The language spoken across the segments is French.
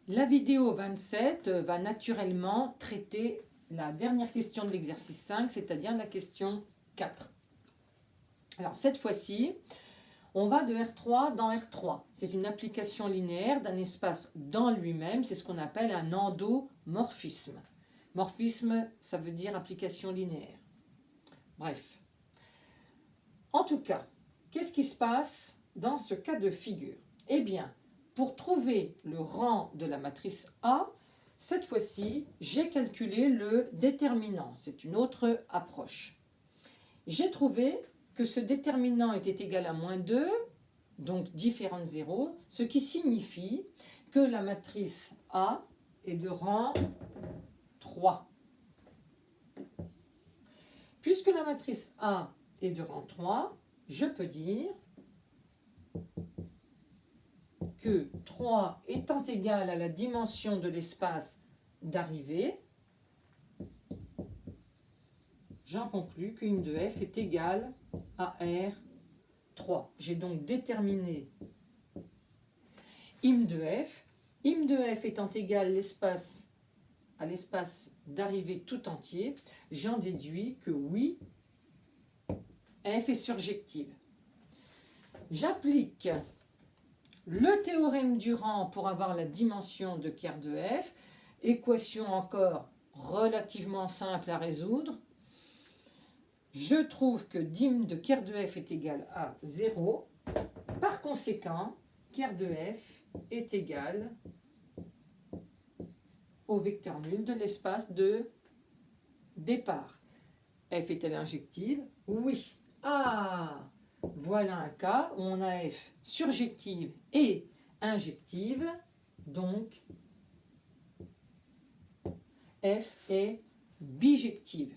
La vidéo 27 va naturellement traiter la dernière question de l'exercice 5, c'est-à-dire la question 4. Alors cette fois-ci, on va de R3 dans R3. C'est une application linéaire d'un espace dans lui-même, c'est ce qu'on appelle un endomorphisme. Morphisme, ça veut dire application linéaire. Bref. En tout cas, qu'est-ce qui se passe dans ce cas de figure? Eh bien, pour trouver le rang de la matrice A, cette fois-ci, j'ai calculé le déterminant. C'est une autre approche. J'ai trouvé que ce déterminant était égal à moins 2, donc différent de 0, ce qui signifie que la matrice A est de rang 3. Puisque la matrice A est de rang 3, je peux dire que 3 étant égal à la dimension de l'espace d'arrivée, j'en conclus qu'une de f est égale à R3. J'ai donc déterminé im de f. Im de f étant égal à l'espace d'arrivée tout entier, j'en déduis que oui, f est surjective. J'applique le théorème du rang pour avoir la dimension de Kerr de f, équation encore relativement simple à résoudre. Je trouve que dim de Kerr de f est égal à 0. Par conséquent, Kerr de f est égal au vecteur nul de l'espace de départ. F est-elle injective? Oui. Ah, voilà un cas où on a f surjective et injective, donc f est bijective.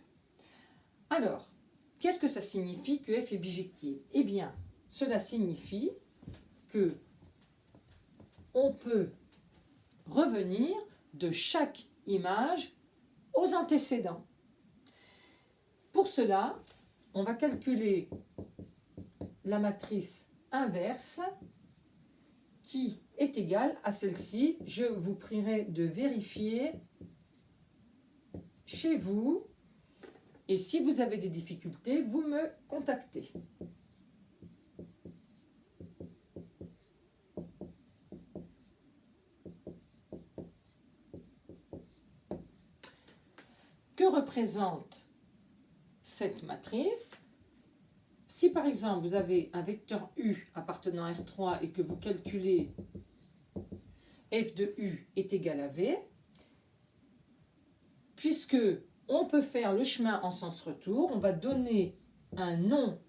Alors, qu'est-ce que ça signifie que f est bijective? Eh bien, cela signifie que on peut revenir de chaque image aux antécédents. Pour cela, on va calculer la matrice inverse qui est égale à celle-ci. Je vous prierai de vérifier chez vous et si vous avez des difficultés, vous me contactez. Que représente cette matrice? Si par exemple vous avez un vecteur U appartenant à R3 et que vous calculez f de U est égal à V, puisque on peut faire le chemin en sens retour, on va donner un nom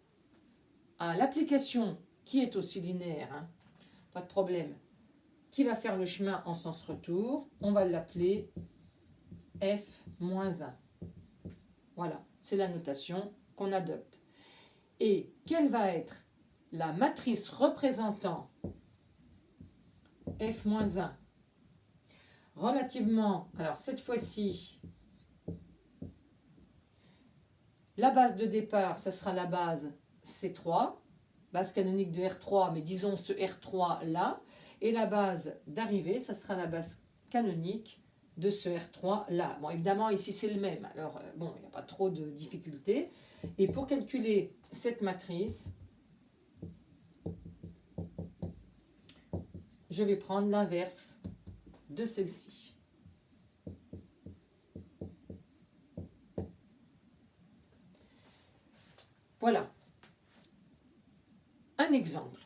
à l'application qui est aussi linéaire, hein, pas de problème, qui va faire le chemin en sens retour, on va l'appeler f-1. Voilà, c'est la notation qu'on adopte. Et quelle va être la matrice représentant f-1 relativement, alors cette fois-ci, la base de départ, ça sera la base C3, base canonique de R3, mais disons ce R3 là, et la base d'arrivée, ça sera la base canonique de ce R3 là. Bon, évidemment, ici c'est le même, alors bon, il n'y a pas trop de difficultés. Et pour calculer cette matrice, je vais prendre l'inverse de celle-ci. Voilà un exemple.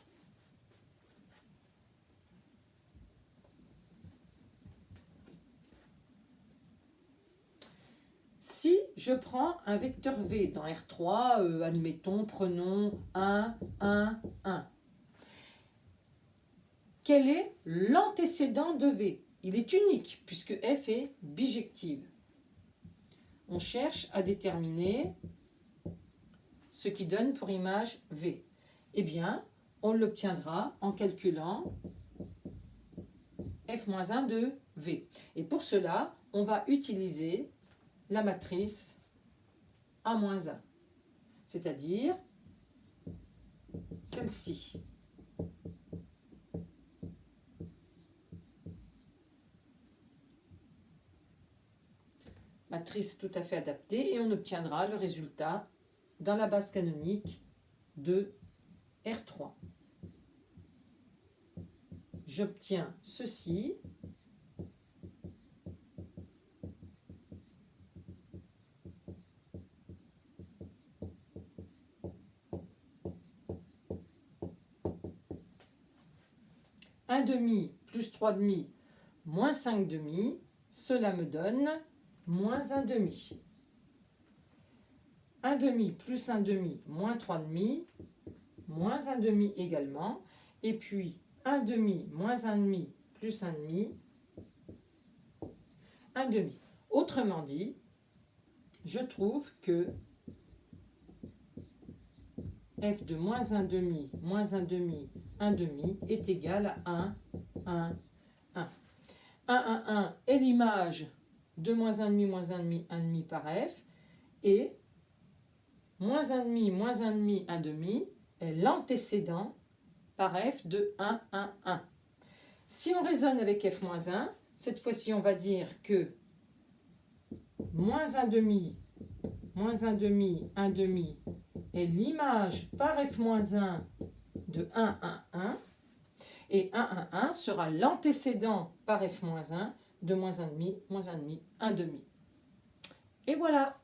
Si je prends un vecteur V dans R3, admettons, prenons 1, 1, 1. Quel est l'antécédent de V? Il est unique puisque F est bijective. On cherche à déterminer ce qui donne pour image V. Eh bien, on l'obtiendra en calculant f-1 de V. Et pour cela, on va utiliser la matrice A-1, c'est-à-dire celle-ci. matrice tout à fait adaptée, et on obtiendra le résultat dans la base canonique de R3. J'obtiens ceci. Un demi plus 3 demi moins 5 demi, cela me donne moins 1 demi. 1 demi plus 1 demi moins 3 demi, moins 1 demi également, et puis 1 demi moins 1 demi plus 1 demi, 1 demi. Autrement dit, je trouve que f de moins 1 demi, moins 1 demi, 1 demi est égal à 1, 1, 1. 1, 1, 1 est l'image de moins 1 demi, moins 1 demi, 1 demi par f, et moins 1 demi, moins 1 demi, 1 demi est l'antécédent par f de 1, 1, 1. Si on raisonne avec f moins 1, cette fois-ci on va dire que moins 1 demi, moins 1 demi, 1 demi est l'image par f moins 1 de 1, 1, 1. Et 1, 1, 1 sera l'antécédent par f moins 1 de moins 1 demi, moins 1 demi, 1 demi. Et voilà!